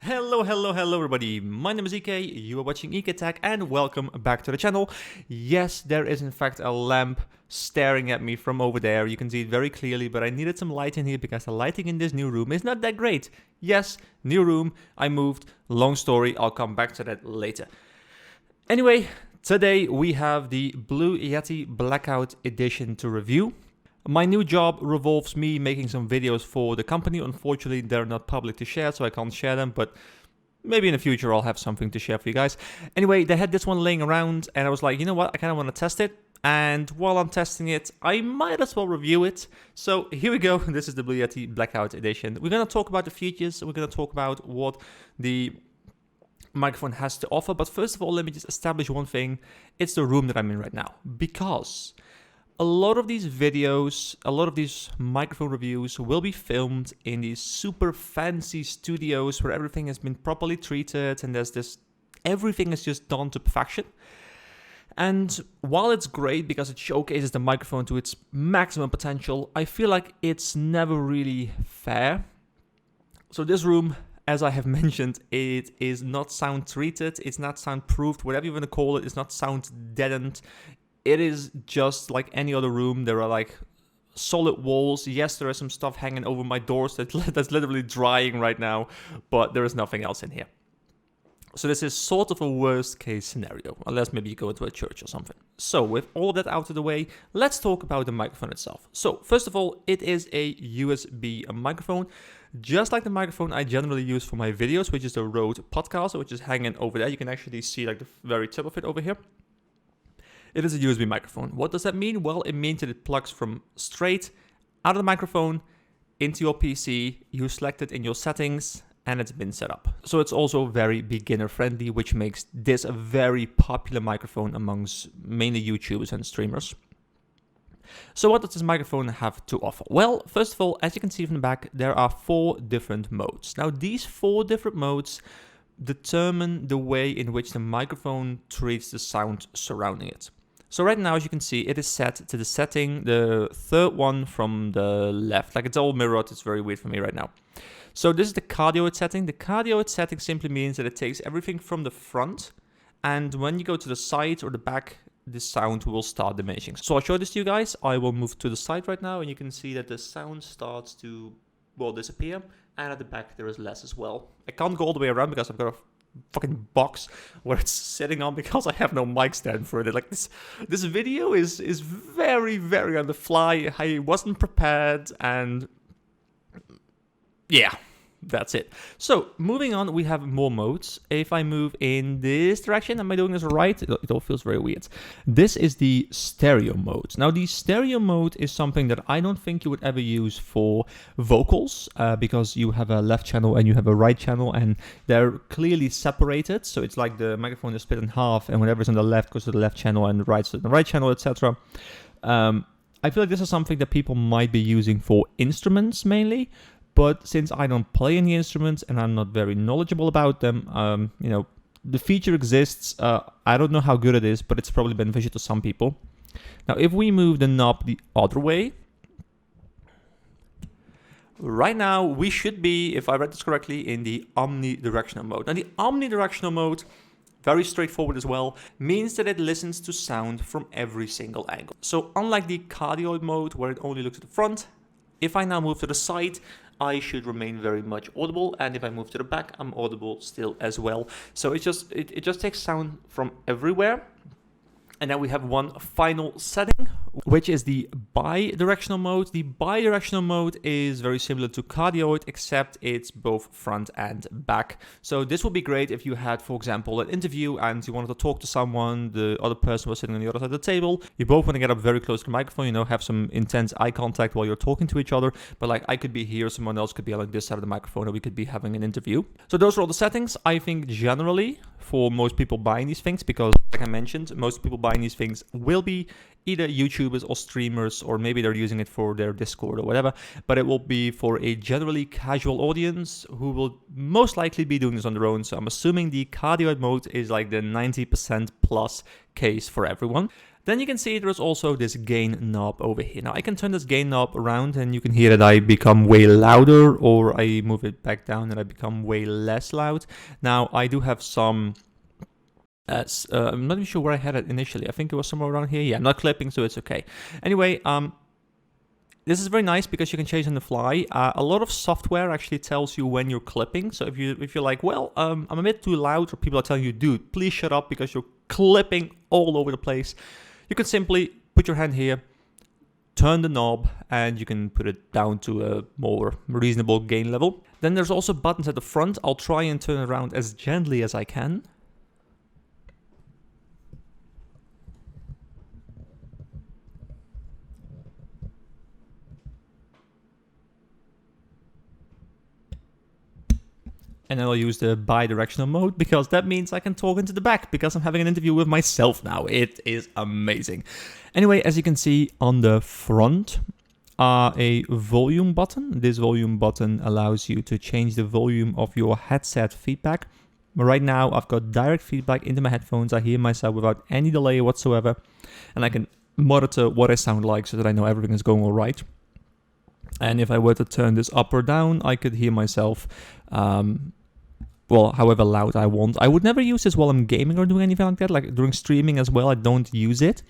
Hello everybody, my name is EK, you are watching EK Tech and welcome back to the channel. Yes, there is in fact a lamp staring at me from over there, you can see it very clearly, but I needed some light in here because the lighting in this new room is not that great. Yes, new room, I moved, long story, I'll come back to that later. Anyway, today we have the Blue Yeti Blackout edition to review. My new job revolves me making some videos for the company. Unfortunately, they're not public to share, so I can't share them, but maybe in the future I'll have something to share for you guys. Anyway, they had this one laying around, and I was like, you know what, I kind of want to test it. And while I'm testing it, I might as well review it. So here we go, this is the Blue Yeti Blackout edition. We're going to talk about the features, we're going to talk about what the microphone has to offer, but first of all, let me just establish one thing. It's the room that I'm in right now, because a lot of these videos, a lot of these microphone reviews will be filmed in these super fancy studios where everything has been properly treated and everything is just done to perfection. And while it's great because it showcases the microphone to its maximum potential, I feel like it's never really fair. So this room, as I have mentioned, it is not sound treated, it's not soundproofed, whatever you want to call it, it's not sound deadened. It is just like any other room. There are like solid walls. Yes, there is some stuff hanging over my doors that's literally drying right now, but there is nothing else in here. So this is sort of a worst case scenario, unless maybe you go into a church or something. So with all of that out of the way, let's talk about the microphone itself. So first of all, it is a USB microphone, just like the microphone I generally use for my videos, which is the Rode Podcaster, which is hanging over there. You can actually see like the very tip of it over here. It is a USB microphone. What does that mean? Well, it means that it plugs from straight out of the microphone into your PC. You select it in your settings and it's been set up. So it's also very beginner friendly, which makes this a very popular microphone amongst mainly YouTubers and streamers. So what does this microphone have to offer? Well, first of all, as you can see from the back, there are 4 different modes. Now these 4 different modes determine the way in which the microphone treats the sound surrounding it. So right now, as you can see, it is set to the setting, the third one from the left. Like it's all mirrored, it's very weird for me right now. So this is the cardioid setting. The cardioid setting simply means that it takes everything from the front, and when you go to the side or the back, the sound will start diminishing. So I'll show this to you guys. I will move to the side right now, and you can see that the sound starts to, well, disappear. And at the back there is less as well. I can't go all the way around because I've got a fucking box where it's sitting on because I have no mic stand for it. Like this video is very, very on the fly. I wasn't prepared and yeah. That's it. So moving on, we have more modes. If I move in this direction, am I doing this right? It all feels very weird. This is the stereo mode. Now the stereo mode is something that I don't think you would ever use for vocals because you have a left channel and you have a right channel and they're clearly separated. So it's like the microphone is split in half and whatever's on the left goes to the left channel and the right to the right channel, etc. I feel like this is something that people might be using for instruments mainly. But since I don't play any instruments and I'm not very knowledgeable about them, the feature exists. I don't know how good it is, but it's probably beneficial to some people. Now, if we move the knob the other way, right now we should be, if I read this correctly, in the omnidirectional mode. Now, the omnidirectional mode, very straightforward as well, means that it listens to sound from every single angle. So unlike the cardioid mode, where it only looks at the front, if I now move to the side, I should remain very much audible, and if I move to the back, I'm audible still as well. So it just takes sound from everywhere. And then we have one final setting, which is the bi-directional mode. The bi-directional mode is very similar to cardioid, except it's both front and back. So this would be great if you had, for example, an interview and you wanted to talk to someone, the other person was sitting on the other side of the table. You both want to get up very close to the microphone, have some intense eye contact while you're talking to each other. But like I could be here, someone else could be on like this side of the microphone, or we could be having an interview. So those are all the settings. I think generally for most people buying these things, because like I mentioned, most people buying these things will be either YouTubers or streamers, or maybe they're using it for their Discord or whatever, but it will be for a generally casual audience who will most likely be doing this on their own. So I'm assuming the cardioid mode is like the 90% plus case for everyone. Then you can see there's also this gain knob over here. Now I can turn this gain knob around and you can hear that I become way louder, or I move it back down and I become way less loud. Now I do have some, I'm not even sure where I had it initially. I think it was somewhere around here. Yeah, I'm not clipping, so it's okay. Anyway, this is very nice because you can change on the fly. A lot of software actually tells you when you're clipping. So if you're like, well, I'm a bit too loud, or people are telling you, dude, please shut up because you're clipping all over the place, you can simply put your hand here, turn the knob, and you can put it down to a more reasonable gain level. Then there's also buttons at the front. I'll try and turn it around as gently as I can. And then I'll use the bi-directional mode because that means I can talk into the back because I'm having an interview with myself now. It is amazing. Anyway, as you can see on the front, a volume button. This volume button allows you to change the volume of your headset feedback. Right now, I've got direct feedback into my headphones. I hear myself without any delay whatsoever. And I can monitor what I sound like so that I know everything is going all right. And if I were to turn this up or down, I could hear myself, well, however loud I want. I would never use this while I'm gaming or doing anything like that. Like during streaming as well, I don't use it.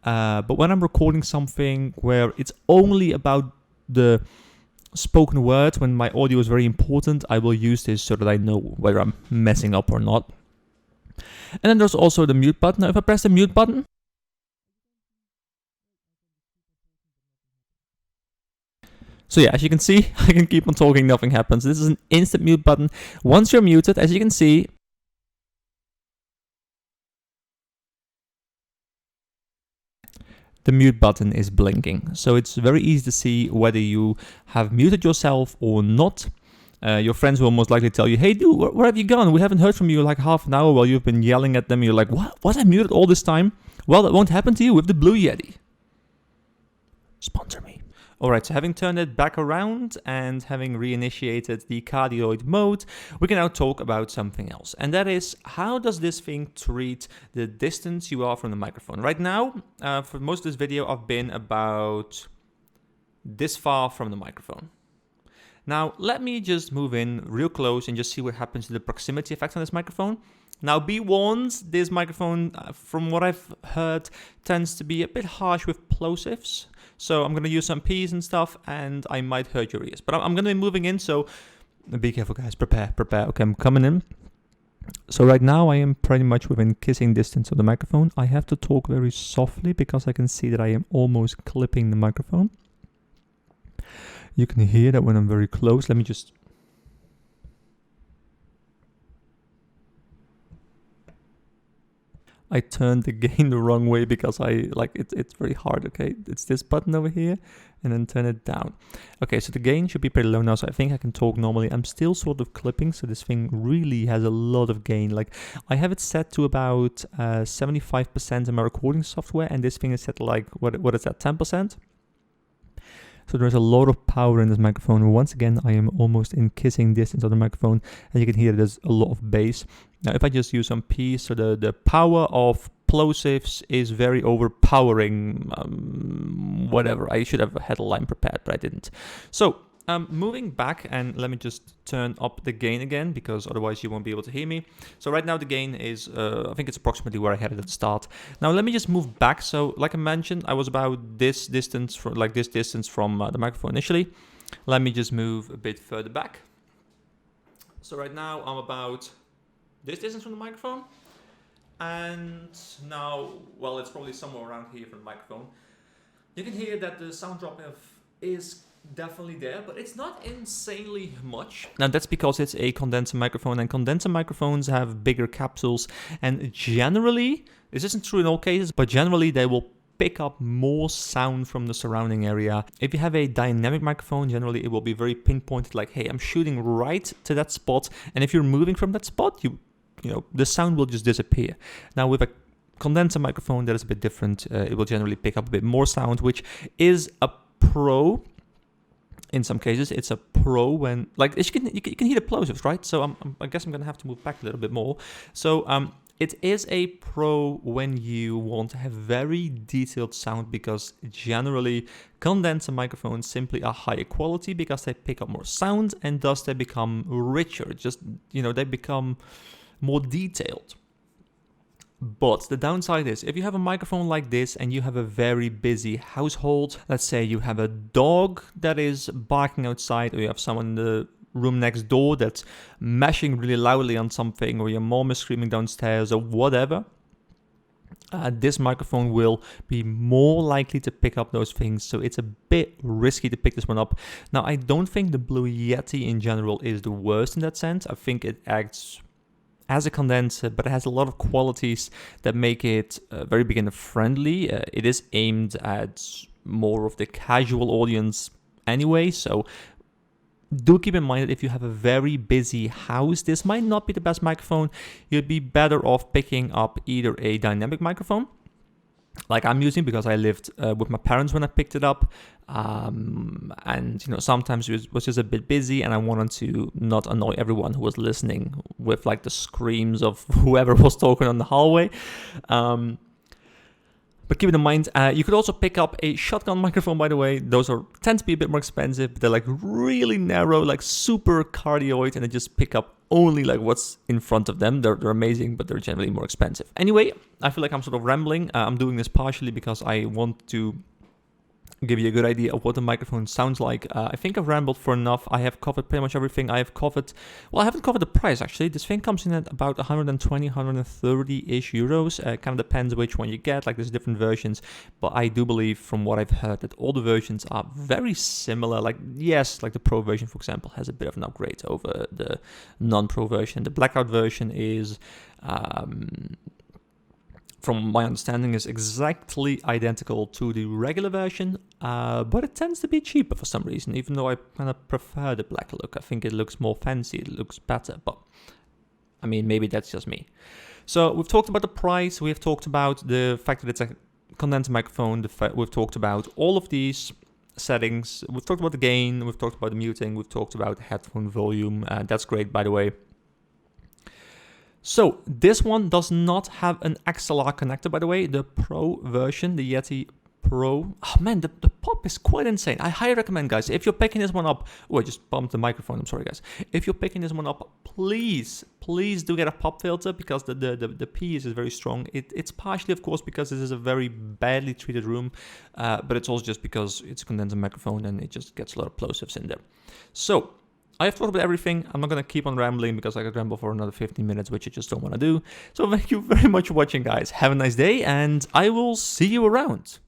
But when I'm recording something where it's only about the spoken word, when my audio is very important, I will use this so that I know whether I'm messing up or not. And then there's also the mute button. Now, if I press the mute button, so yeah, as you can see, I can keep on talking, nothing happens. This is an instant mute button. Once you're muted, as you can see, the mute button is blinking. So it's very easy to see whether you have muted yourself or not. Your friends will most likely tell you, hey dude, where have you gone? We haven't heard from you like half an hour while you've been yelling at them. You're like, what? Was I muted all this time? Well, that won't happen to you with the Blue Yeti. Sponsor me. Alright, so having turned it back around and having reinitiated the cardioid mode, we can now talk about something else. And that is, how does this thing treat the distance you are from the microphone? Right now, for most of this video, I've been about this far from the microphone. Now, let me just move in real close and just see what happens to the proximity effect on this microphone. Now, be warned, this microphone, from what I've heard, tends to be a bit harsh with plosives. So I'm going to use some P's and stuff, and I might hurt your ears. But I'm going to be moving in, so be careful, guys. Prepare. Okay, I'm coming in. So right now, I am pretty much within kissing distance of the microphone. I have to talk very softly because I can see that I am almost clipping the microphone. You can hear that when I'm very close. Let me just... I turned the gain the wrong way because it's very hard, okay? It's this button over here and then turn it down. Okay, so the gain should be pretty low now, so I think I can talk normally. I'm still sort of clipping, so this thing really has a lot of gain. Like, I have it set to about 75% in my recording software, and this thing is set to like, what is that, 10%? So there's a lot of power in this microphone. Once again, I am almost in kissing distance of the microphone. As you can hear, there's a lot of bass. Now, if I just use some P's, so the power of plosives is very overpowering. Whatever, I should have had a line prepared, but I didn't. So, moving back, and let me just turn up the gain again, because otherwise you won't be able to hear me. So right now the gain is, I think it's approximately where I had it at the start. Now let me just move back. So like I mentioned, I was about this distance, from the microphone initially. Let me just move a bit further back. So right now I'm about this distance from the microphone. And now, well, it's probably somewhere around here from the microphone. You can hear that the sound drop is definitely there, but it's not insanely much. Now that's because it's a condenser microphone, and condenser microphones have bigger capsules, and generally, this isn't true in all cases, but generally they will pick up more sound from the surrounding area. If you have a dynamic microphone, generally it will be very pinpointed, like, hey, I'm shooting right to that spot, and if you're moving from that spot, you know, the sound will just disappear. Now with a condenser microphone, that is a bit different. It will generally pick up a bit more sound, which is a pro. In some cases, it's a pro when, like, you can hear the plosives, right? So I guess I'm gonna have to move back a little bit more. So It is a pro when you want to have very detailed sound, because generally condenser microphones simply are higher quality because they pick up more sound, and thus they become richer. Just, they become more detailed. But the downside is, if you have a microphone like this and you have a very busy household, let's say you have a dog that is barking outside, or you have someone in the room next door that's mashing really loudly on something, or your mom is screaming downstairs, or whatever, this microphone will be more likely to pick up those things. So it's a bit risky to pick this one up. Now, I don't think the Blue Yeti in general is the worst in that sense. I think it acts as a condenser, but it has a lot of qualities that make it very beginner friendly. It is aimed at more of the casual audience anyway, so do keep in mind that if you have a very busy house, this might not be the best microphone. You'd be better off picking up either a dynamic microphone, like I'm using, because I lived with my parents when I picked it up, and sometimes it was just a bit busy, and I wanted to not annoy everyone who was listening with like the screams of whoever was talking on the hallway. But keep in mind, you could also pick up a shotgun microphone, by the way. Those tend to be a bit more expensive, but they're like really narrow, like super cardioid, and they just pick up only like what's in front of them. They're amazing, but they're generally more expensive. Anyway, I feel like I'm sort of rambling. I'm doing this partially because I want to give you a good idea of what the microphone sounds like. I think I've rambled for enough. I have covered pretty much everything. I haven't covered the price actually. This thing comes in at about 120, 130-ish euros. Kind of depends which one you get, like there's different versions. But I do believe from what I've heard that all the versions are very similar. Like, yes, like the Pro version, for example, has a bit of an upgrade over the non-Pro version. The Blackout version is... from my understanding, is exactly identical to the regular version, but it tends to be cheaper for some reason, even though I kind of prefer the black look. I think it looks more fancy, it looks better, but I mean, maybe that's just me. So we've talked about the price, we've talked about the fact that it's a condenser microphone, we've talked about all of these settings, we've talked about the gain, we've talked about the muting, we've talked about headphone volume, that's great, by the way. So this one does not have an XLR connector, by the way. The Pro version, the Yeti Pro. Oh man, the pop is quite insane. I highly recommend, guys, if you're picking this one up. Oh, I just bumped the microphone. I'm sorry, guys. If you're picking this one up, please do get a pop filter, because the P is very strong. It's partially, of course, because this is a very badly treated room, but it's also just because it's a condenser microphone and it just gets a lot of plosives in there. So I have talked about everything. I'm not going to keep on rambling because I could ramble for another 15 minutes, which I just don't want to do. So thank you very much for watching, guys. Have a nice day, and I will see you around.